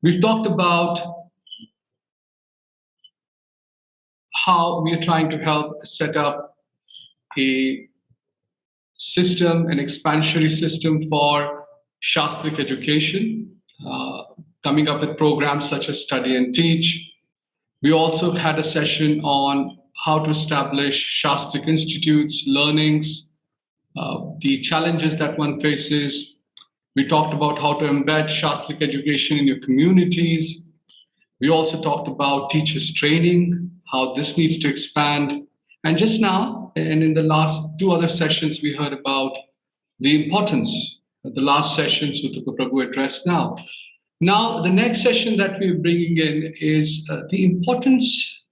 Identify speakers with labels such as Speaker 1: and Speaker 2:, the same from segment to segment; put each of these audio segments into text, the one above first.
Speaker 1: We've talked about how we are trying to help set up a system, an expansionary system for Shastric education, coming up with programs such as Study and Teach. We also had a session on how to establish Shastric institutes, learnings, the challenges that one faces. We talked about how to embed Shastric education in your communities. We also talked about teachers training, how this needs to expand. And just now, and in the last two other sessions, we heard about the importance of the last session Sutapa Prabhu addressed now. Now, the next session that we're bringing in is the importance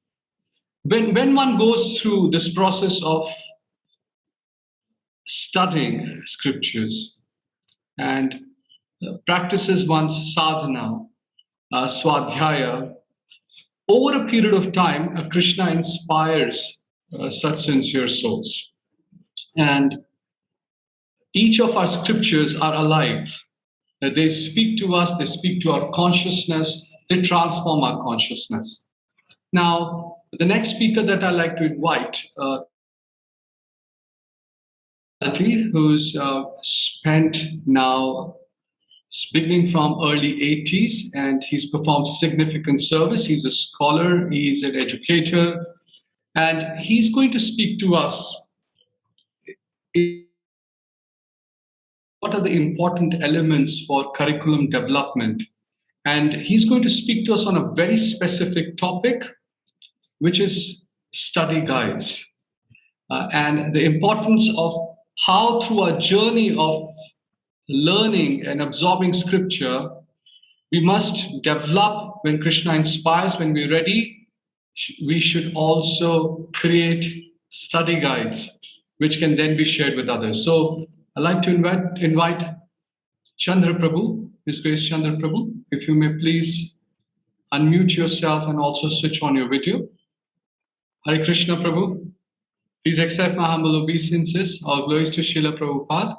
Speaker 1: when one goes through this process of studying scriptures and practices one's sadhana, swadhyaya, over a period of time, Krishna inspires such sincere souls. And each of our scriptures are alive. They speak to us, they speak to our consciousness, they transform our consciousness. Now, the next speaker that I'd like to invite, who's spent now beginning from early 80s, and he's performed significant service. He's a scholar, he's an educator, and he's going to speak to us what are the important elements for curriculum development. And he's going to speak to us on a very specific topic, which is study guides, and the importance of how through our journey of learning and absorbing scripture, we must develop when Krishna inspires, when we're ready, we should also create study guides, which can then be shared with others. So I'd like to invite Chandra Prabhu, His Grace Chandra Prabhu, if you may please unmute yourself and also switch on your video. Hare Krishna Prabhu, please accept my humble obeisances. All glories to Srila Prabhupada.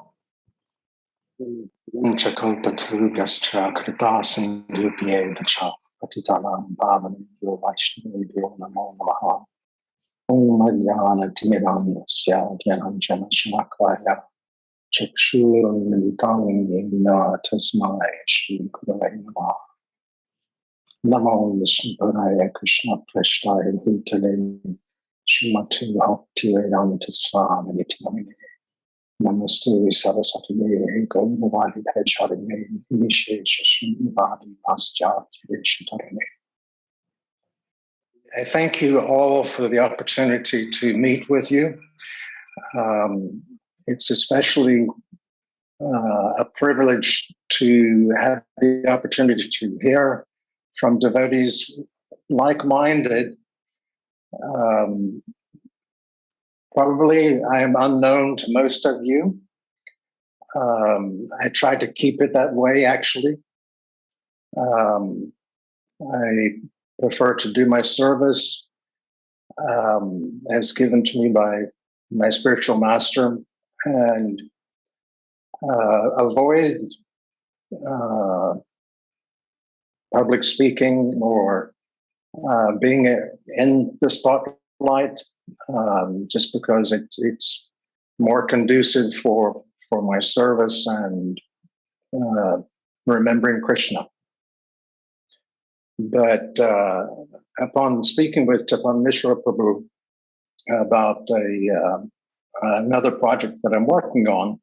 Speaker 2: Kalpatarubhyascha kripa sindhubhyeva cha patitanam bhavanebhyo vaishnavebhyo namo namaha. Om Ajnana Timirandasya Dhyananjana Shalakaya Chakshurunmilitam Yena Tasmai Shri Gurave Namaha. Namo Vishnupadaya Krishna Prasthaya Bhutale Srimati Bhaktivedanta Swami Nityanamine. Namaste Saraswati Devi Gauravani Bhajharine Nishesha Srimadi Paschatya Veshatarine. I thank you all for the opportunity to meet with you. It's especially a privilege to have the opportunity to hear from devotees like-minded. Probably I am unknown to most of you. I try to keep it that way, actually. I prefer to do my service as given to me by my spiritual master, and avoid public speaking or being in the spotlight, just because it's more conducive for my service and remembering Krishna. But upon speaking with Tapan Mishra Prabhu about another project that I'm working on,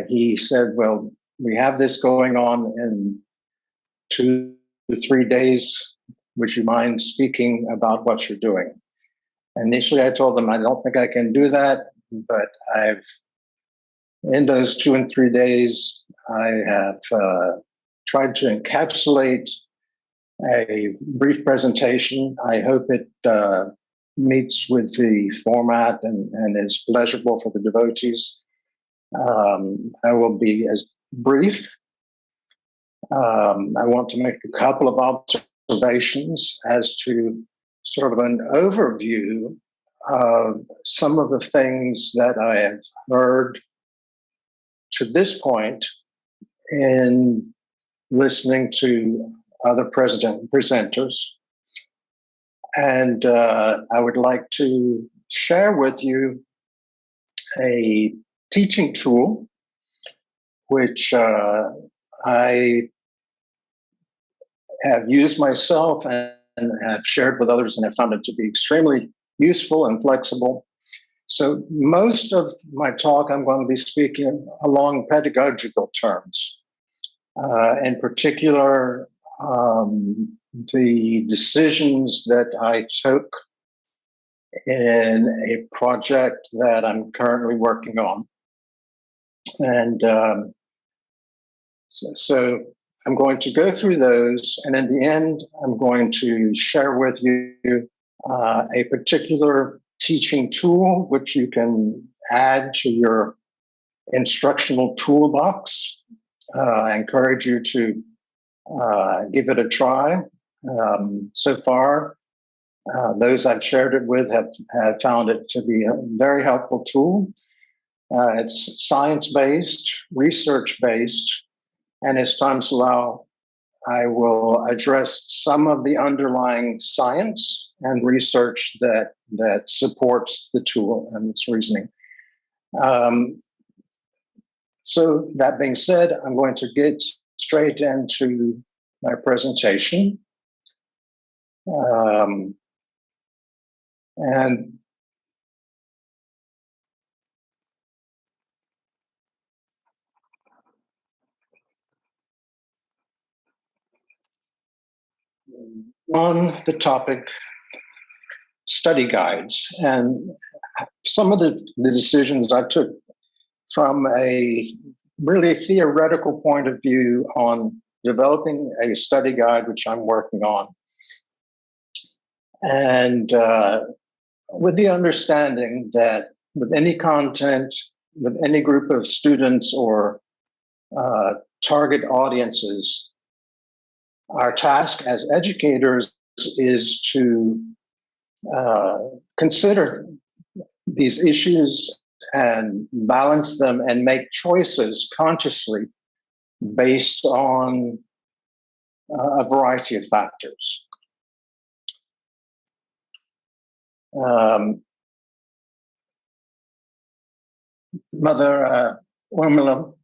Speaker 2: he said, well, we have this going on in 2 to 3 days. Would you mind speaking about what you're doing? Initially, I told him I don't think I can do that, but in those 2 and 3 days, I have tried to encapsulate a brief presentation. I hope it meets with the format and is pleasurable for the devotees. I will be as brief. I want to make a couple of observations as to sort of an overview of some of the things that I have heard to this point in listening to other presenters. And I would like to share with you a teaching tool which I have used myself and have shared with others, and have found it to be extremely useful and flexible. So most of my talk, I'm going to be speaking along pedagogical terms. In particular, the decisions that I took in a project that I'm currently working on. And so I'm going to go through those, and in the end, I'm going to share with you a particular teaching tool which you can add to your instructional toolbox. I encourage you to give it a try. So far, those I've shared it with have found it to be a very helpful tool. It's science-based, research-based, and as times allow, I will address some of the underlying science and research that supports the tool and its reasoning. So that being said, I'm going to get straight into my presentation. And on the topic study guides, and some of the decisions I took from a really theoretical point of view on developing a study guide, which I'm working on. And with the understanding that with any content, with any group of students or target audiences, our task as educators is to consider these issues and balance them and make choices consciously based on a variety of factors. Mother Urmila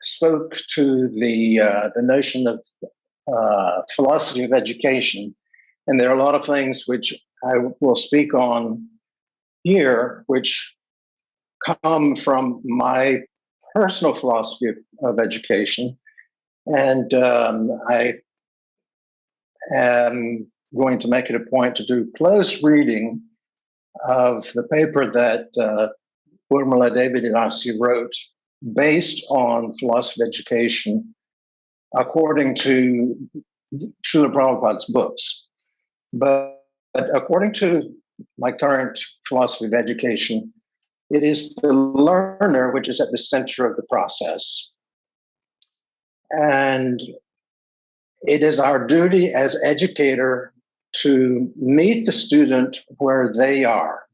Speaker 2: spoke to the notion of philosophy of education, and there are a lot of things which I will speak on here, which come from my personal philosophy of education, and I am going to make it a point to do close reading of the paper that Urmila Devidasi wrote based on philosophy of education according to Srila Prabhupada's books. But according to my current philosophy of education, it is the learner which is at the center of the process. And it is our duty as educator to meet the student where they are.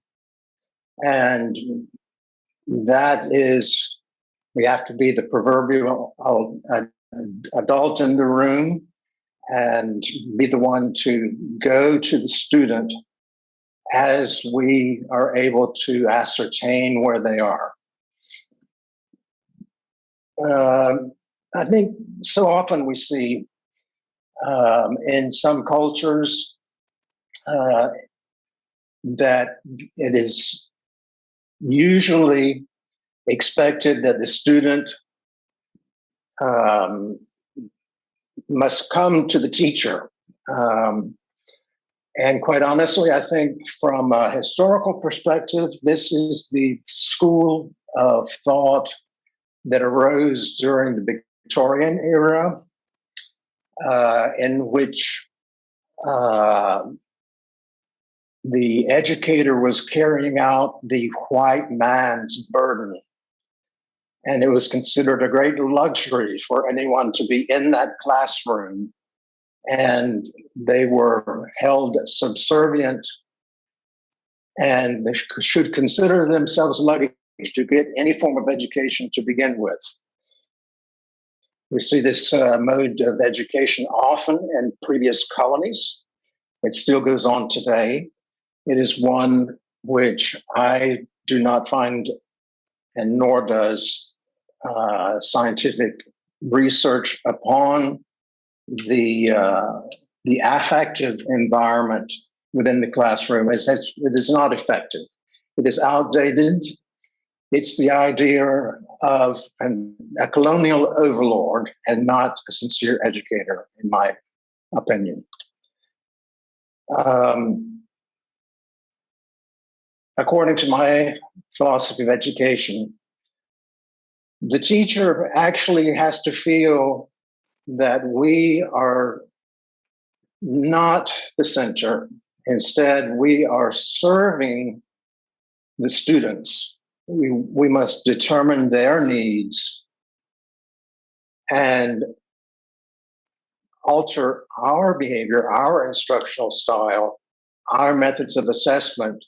Speaker 2: And that is, we have to be the proverbial adult in the room and be the one to go to the student as we are able to ascertain where they are. I think so often we see in some cultures that it is usually expected that the student must come to the teacher. And quite honestly, I think from a historical perspective, this is the school of thought that arose during the Victorian era, in which the educator was carrying out the white man's burden. And it was considered a great luxury for anyone to be in that classroom. And they were held subservient, and they should consider themselves lucky to get any form of education to begin with. We see this mode of education often in previous colonies. It still goes on today. It is one which I do not find, and nor does scientific research upon the affective environment within the classroom. It is not effective. It is outdated. It's the idea of a colonial overlord and not a sincere educator, in my opinion. According to my philosophy of education, the teacher actually has to feel that we are not the center. Instead, we are serving the students. We must determine their needs and alter our behavior, our instructional style, our methods of assessment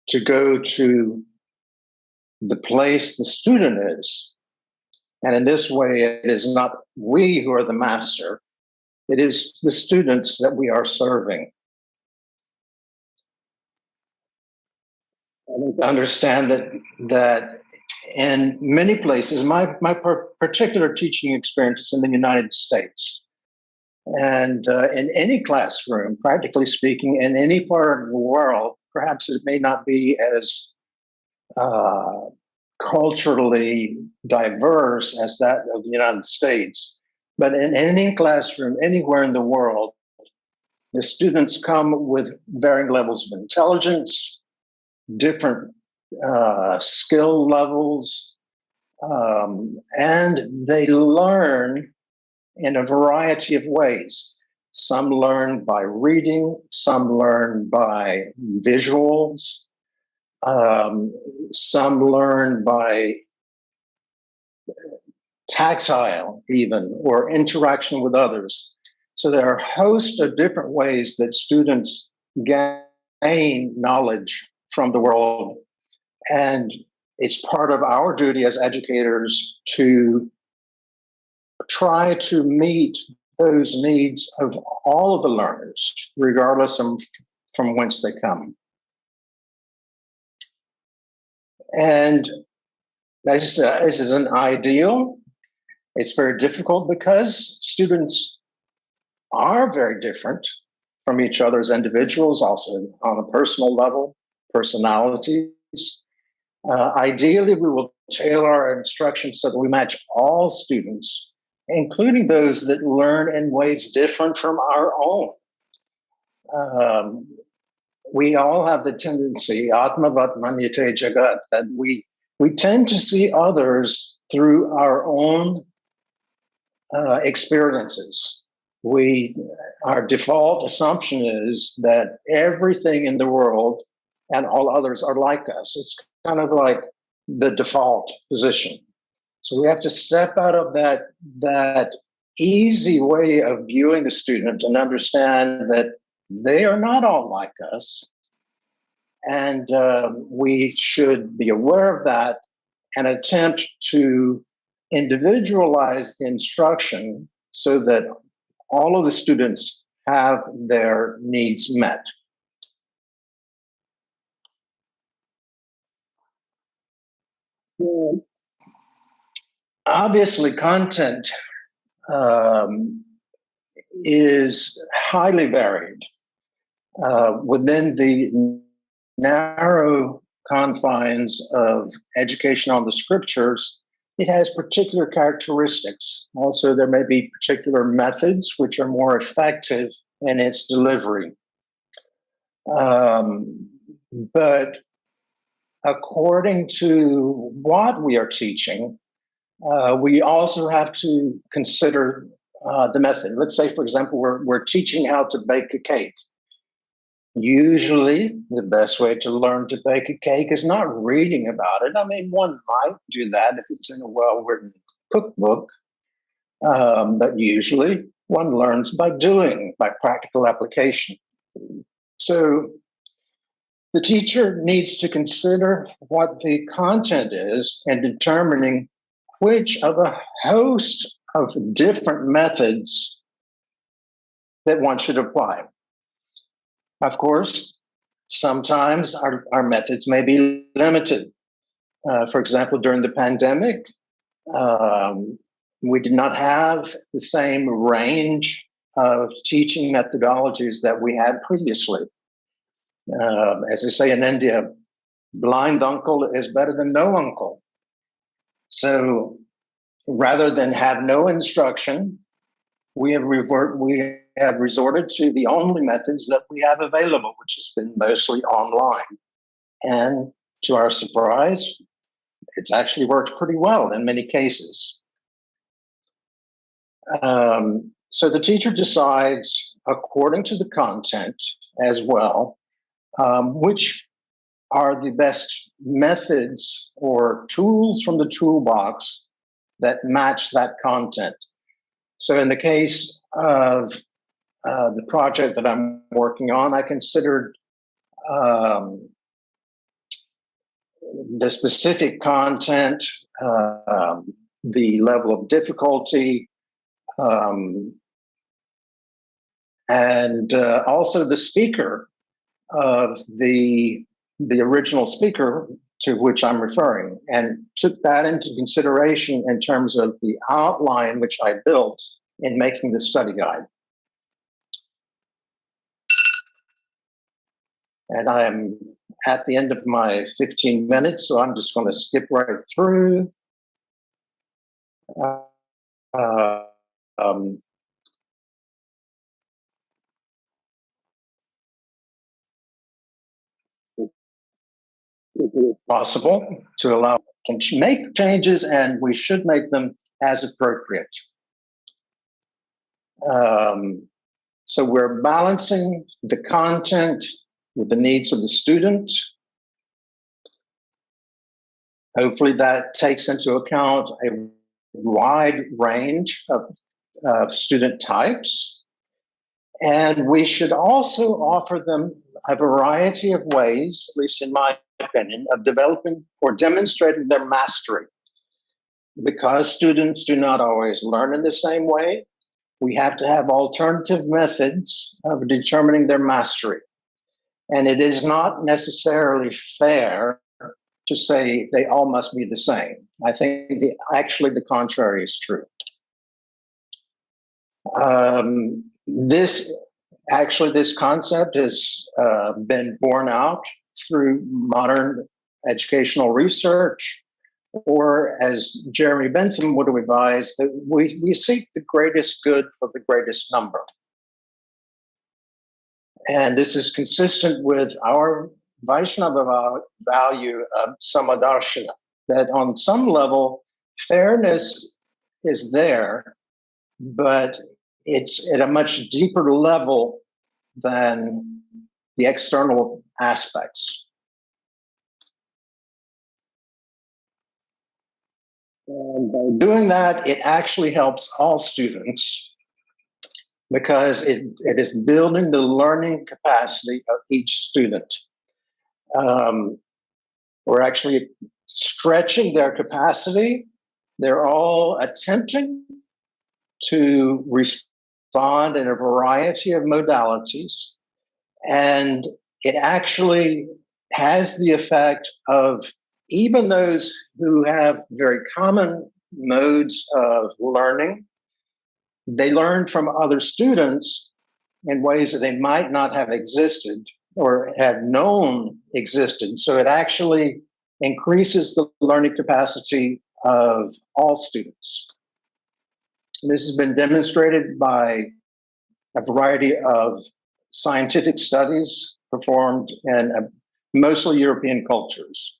Speaker 2: to go to the place the student is. And in this way, it is not we who are the master, it is the students that we are serving. I need to understand that in many places, my particular teaching experience is in the United States. And in any classroom, practically speaking, in any part of the world, perhaps it may not be as culturally diverse as that of the United States, but in any classroom, anywhere in the world, the students come with varying levels of intelligence, different skill levels, and they learn in a variety of ways. Some learn by reading, some learn by visuals, some learn by tactile even, or interaction with others. So there are a host of different ways that students gain knowledge from the world. And it's part of our duty as educators to try to meet those needs of all of the learners, regardless of from whence they come. And this is an ideal. It's very difficult because students are very different from each other as individuals, also on a personal level, personalities. Ideally, we will tailor our instruction so that we match all students, including those that learn in ways different from our own. We all have the tendency, atmavat manyate jagat, that we tend to see others through our own experiences. Our default assumption is that everything in the world and all others are like us. It's kind of like the default position. So we have to step out of that easy way of viewing the student and understand that they are not all like us. And we should be aware of that and attempt to individualize the instruction so that all of the students have their needs met. Obviously, content is highly varied within the narrow confines of education on the scriptures. It has particular characteristics. Also, there may be particular methods which are more effective in its delivery. But according to what we are teaching, we also have to consider the method. Let's say, for example, we're teaching how to bake a cake. Usually, the best way to learn to bake a cake is not reading about it. I mean, one might do that if it's in a well-written cookbook, but usually one learns by doing, by practical application. So the teacher needs to consider what the content is in determining which of a host of different methods that one should apply. Of course, sometimes our methods may be limited. For example, during the pandemic, we did not have the same range of teaching methodologies that we had previously. As they say in India, blind uncle is better than no uncle. So rather than have no instruction, we have resorted to the only methods that we have available, which has been mostly online. And to our surprise, it's actually worked pretty well in many cases. So the teacher decides, according to the content as well, which are the best methods or tools from the toolbox that match that content. So in the case of the project that I'm working on, I considered the specific content, the level of difficulty, and also the speaker of the original speaker to which I'm referring, and took that into consideration in terms of the outline which I built in making the study guide. And I am at the end of my 15 minutes, so I'm just going to skip right through. Possible to allow to make changes, and we should make them as appropriate. So we're balancing the content with the needs of the student. Hopefully that takes into account a wide range of student types. And we should also offer them a variety of ways, at least in my opinion, of developing or demonstrating their mastery. Because students do not always learn in the same way, we have to have alternative methods of determining their mastery. And it is not necessarily fair to say they all must be the same. I think actually the contrary is true. This concept has been borne out through modern educational research, or as Jeremy Bentham would advise, that we seek the greatest good for the greatest number. And this is consistent with our Vaishnava value of samadarshana, that on some level, fairness is there, but it's at a much deeper level than the external aspects. And by doing that, it actually helps all students because it is building the learning capacity of each student. We're actually stretching their capacity. They're all attempting to respond in a variety of modalities. And it actually has the effect of even those who have very common modes of learning, they learn from other students in ways that they might not have existed or have known existed. So it actually increases the learning capacity of all students. And this has been demonstrated by a variety of scientific studies performed in mostly European cultures.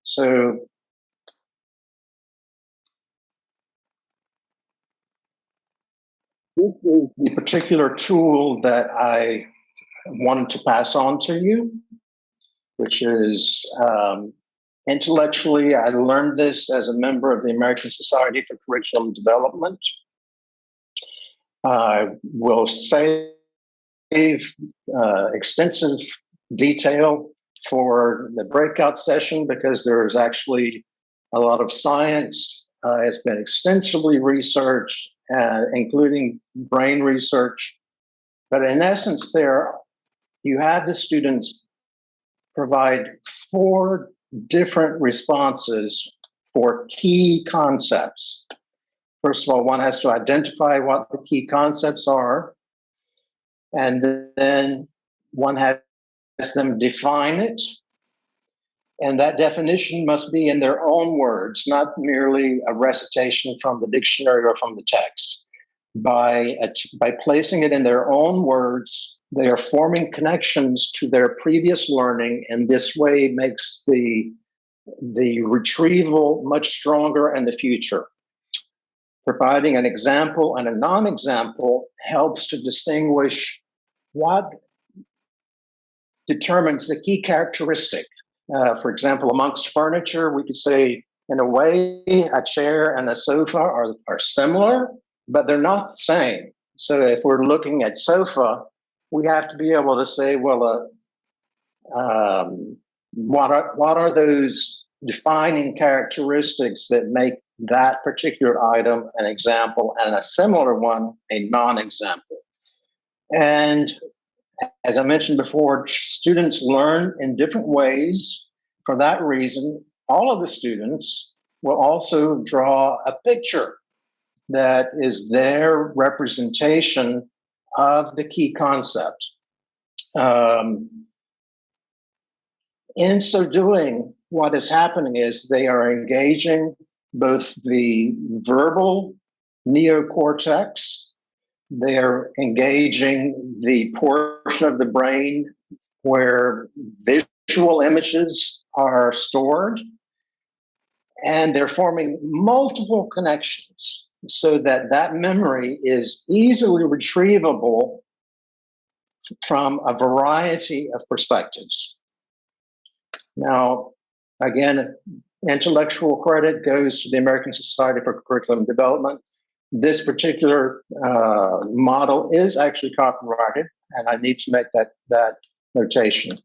Speaker 2: So this is the particular tool that I wanted to pass on to you, which is intellectually, I learned this as a member of the American Society for Curriculum Development. I will save extensive detail for the breakout session because there is actually a lot of science has been extensively researched, including brain research. But in essence, there you have the students provide 4 different responses for key concepts. First of all, one has to identify what the key concepts are, and then one has them define it. And that definition must be in their own words, not merely a recitation from the dictionary or from the text. By placing it in their own words, they are forming connections to their previous learning, and this way makes the retrieval much stronger in the future. Providing an example and a non-example helps to distinguish what determines the key characteristic. For example, amongst furniture, we could say, in a way, a chair and a sofa are similar, but they're not the same. So if we're looking at sofa, we have to be able to say, well, what are those defining characteristics that make that particular item an example and a similar one a non-example? And as I mentioned before, students learn in different ways. For that reason, all of the students will also draw a picture that is their representation of the key concept. In so doing, what is happening is they are engaging both the verbal neocortex, they're engaging the portion of the brain where visual images are stored, and they're forming multiple connections so that that memory is easily retrievable from a variety of perspectives. Now, again, intellectual credit goes to the American Society for Curriculum Development. This particular model is actually copyrighted, and I need to make that notation.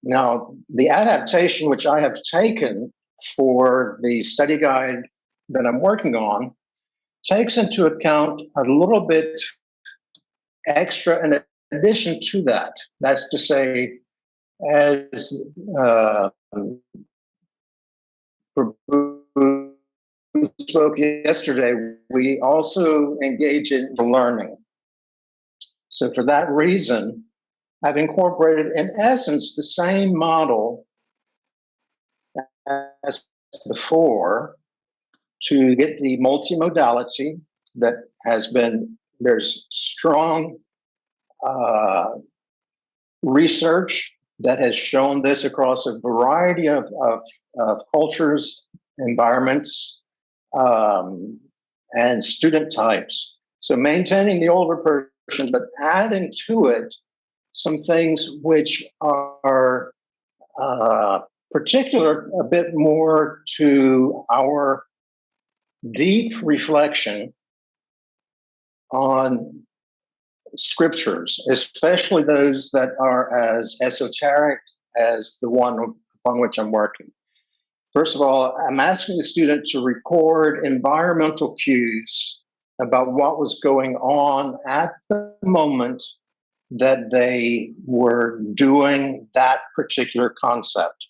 Speaker 2: Now, the adaptation which I have taken for the study guide that I'm working on takes into account a little bit extra in addition to that. That's to say, as spoke yesterday, we also engage in learning. So for that reason, I've incorporated, in essence, the same model as before to get the multimodality that has been, there's strong research that has shown this across a variety of cultures, environments, and student types. So maintaining the older version, but adding to it some things which are particular a bit more to our deep reflection on scriptures, especially those that are as esoteric as the one upon which I'm working. First of all, I'm asking the student to record environmental cues about what was going on at the moment that they were doing that particular concept.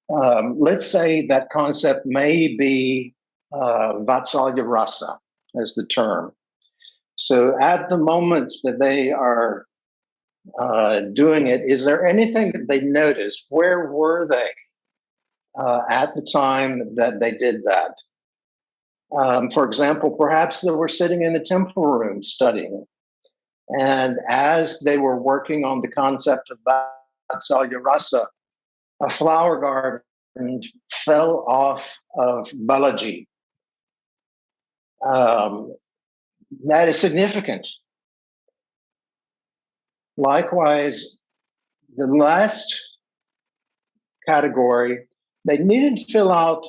Speaker 2: Let's say that concept may be Vatsalya Rasa as the term. So at the moment that they are doing it, is there anything that they noticed? Where were they at the time that they did that? For example, perhaps they were sitting in the temple room studying. And as they were working on the concept of Vatsalya Rasa, a flower garden fell off of Balaji. That is significant. Likewise, the last category, they needed to fill out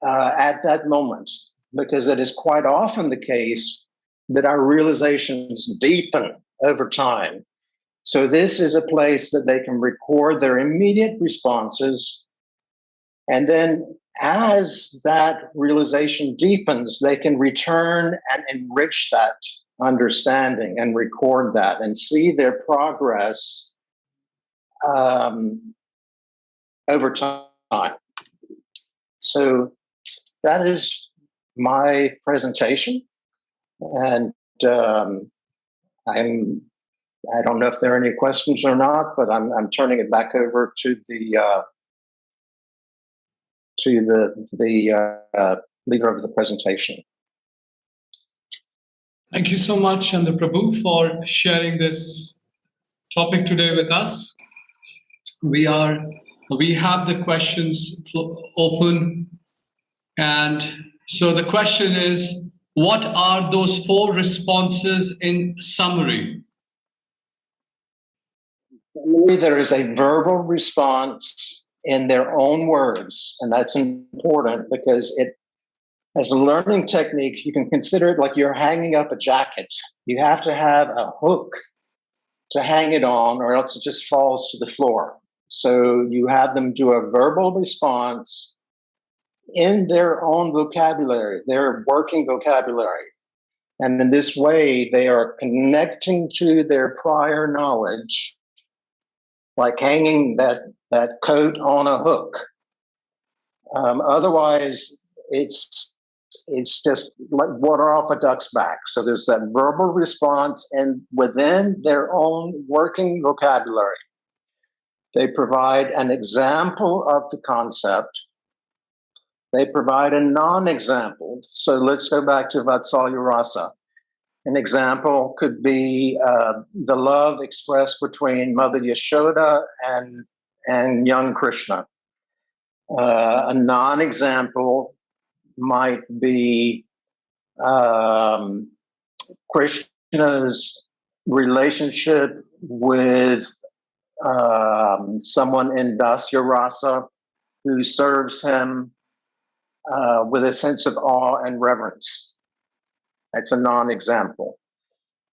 Speaker 2: at that moment, because it is quite often the case that our realizations deepen over time. So this is a place that they can record their immediate responses And then as that realization deepens, they can return and enrich that understanding and record that and see their progress over time. So that is my presentation, and I don't know if there are any questions or not, but I'm turning it back over to the leader of the presentation.
Speaker 1: Thank you so much, Chandra Prabhu, for sharing this topic today with us. We have the questions open, and so the question is, what are those 4 responses in summary?
Speaker 2: There is a verbal response in their own words, and that's important because it, as a learning technique, you can consider it like you're hanging up a jacket. You have to have a hook to hang it on, or else it just falls to the floor. So you have them do a verbal response in their own vocabulary, their working vocabulary. And in this way, they are connecting to their prior knowledge, like hanging that coat on a hook. Otherwise, it's just like water off a duck's back. So there's that verbal response, and within their own working vocabulary, they provide an example of the concept. They provide a non-example. So let's go back to Vatsalya Rasa. An example could be the love expressed between Mother Yashoda and young Krishna. A non-example might be Krishna's relationship with someone in Dasya Rasa who serves him with a sense of awe and reverence. That's a non-example.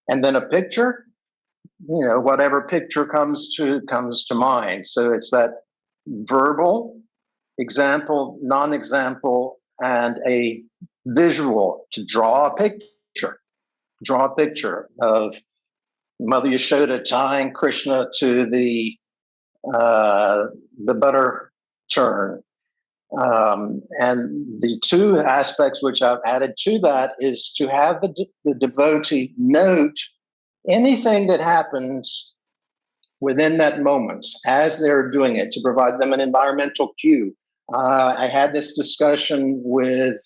Speaker 2: And then a picture, whatever picture comes to mind. So it's that verbal example, non-example, and a visual to draw a picture. Draw a picture of Mother Yashoda tying Krishna to the butter churn. And the 2 aspects which I've added to that is to have the devotee note anything that happens within that moment as they're doing it, to provide them an environmental cue. I had this discussion with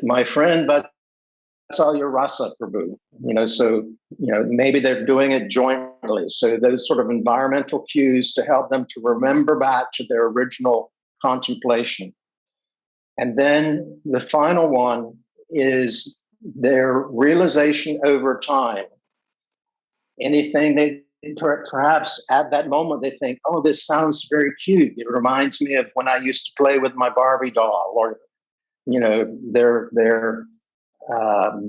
Speaker 2: my friend, Vatsalya Rasa Prabhu, maybe they're doing it jointly. So those sort of environmental cues to help them to remember back to their original contemplation. And then the final one is their realization over time. Anything they perhaps at that moment they think, oh, this sounds very cute. It reminds me of when I used to play with my Barbie doll, or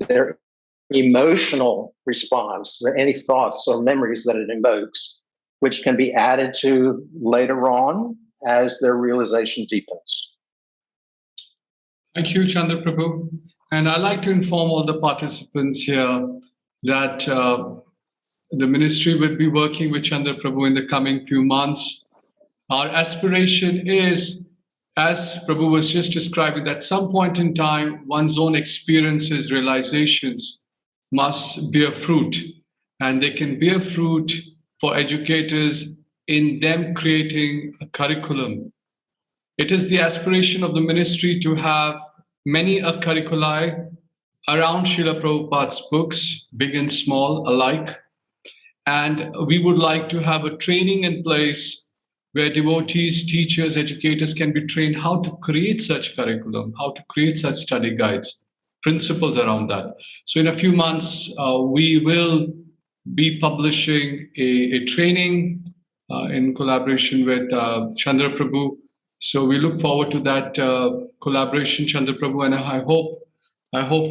Speaker 2: their emotional response, any thoughts or memories that it invokes, which can be added to later on as their realization deepens.
Speaker 1: Thank you, Chandra Prabhu. And I'd like to inform all the participants here that the ministry will be working with Chandra Prabhu in the coming few months. Our aspiration is, as Prabhu was just describing, that at some point in time, one's own experiences, realizations must bear fruit. And they can bear fruit for educators in them creating a curriculum. It is the aspiration of the ministry to have many curricula around Srila Prabhupada's books, big and small alike. And we would like to have a training in place where devotees, teachers, educators can be trained how to create such curriculum, how to create such study guides, principles around that. So in a few months, we will be publishing a training in collaboration with Chandra Prabhu. So we look forward to that collaboration, Chandra Prabhu, and I hope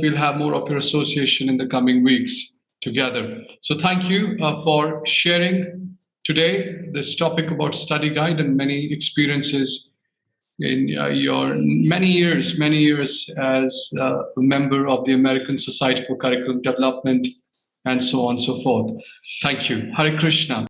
Speaker 1: we'll have more of your association in the coming weeks together. So thank you for sharing today, this topic about study guide and many experiences in your many years as a member of the American Society for Curriculum Development, and so on and so forth. Thank you. Hare Krishna.